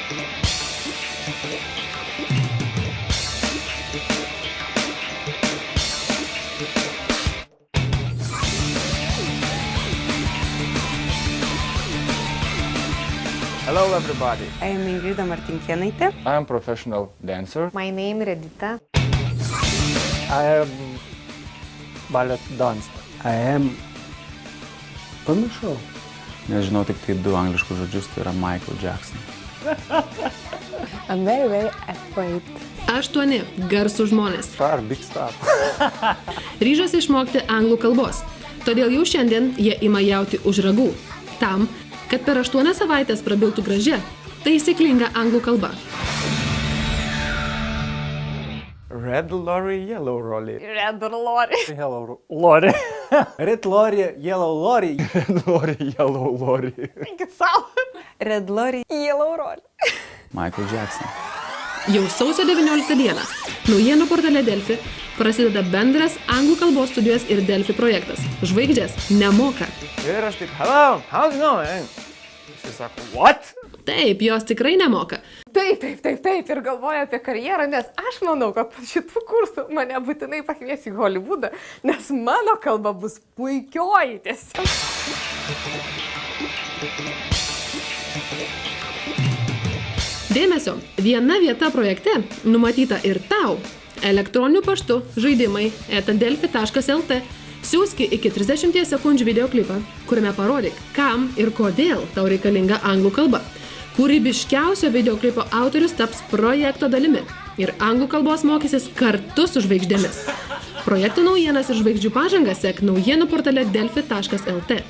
Hello everybody. I am Ingrida Martinkėnaitė. I am professional dancer. My name is Redita. I am ballet dancer. I am... Pamiršau. Nežinau tik tai 2 angliškus žodžius, tai yra Michael Jackson. I'm very, very afraid. 8 garsų žmonės Star, big star. ryžosi išmokti anglų kalbos, todėl jau šiandien jie ima jauti už ragų. Tam, kad per 8 savaitės prabiltų gražia, taisyklinga anglų kalba. Red lorry, yellow lorry. Red lorry. Hello, Lori. Red lorry, yellow lorry. Red lorry, yellow lorry. Eikit sau. Red lorry. Yellow lorry. Michael Jackson. Jau sausio 19 dieną naujienų portale Delfi prasideda bendras anglų kalbos studijos ir Delfi projektas. Žvaigždės nemoka. Ir aš taip, hello, how's it going? Jis sako, what? Taip, jos tikrai nemoka. Taip, ir galvoju apie karjerą, nes aš manau, kad po šitų kursų mane būtinai pakvies į Hollywoodą, nes mano kalba bus puikioji tiesiog. Dėmesio, viena vieta projekte numatyta ir tau. Elektroniniu paštu žaidimai@delfi.lt siųski iki 30 sekundžių videoklipą, kuriame parodyk, kam ir kodėl tau reikalinga anglų kalba. Kūrybiškiausio videoklipo autorius taps projekto dalimi ir anglų kalbos mokysis kartu su žvaigždėmis. Projekto naujienas ir žvaigždžių pažangą sek naujienų portale delfi.lt.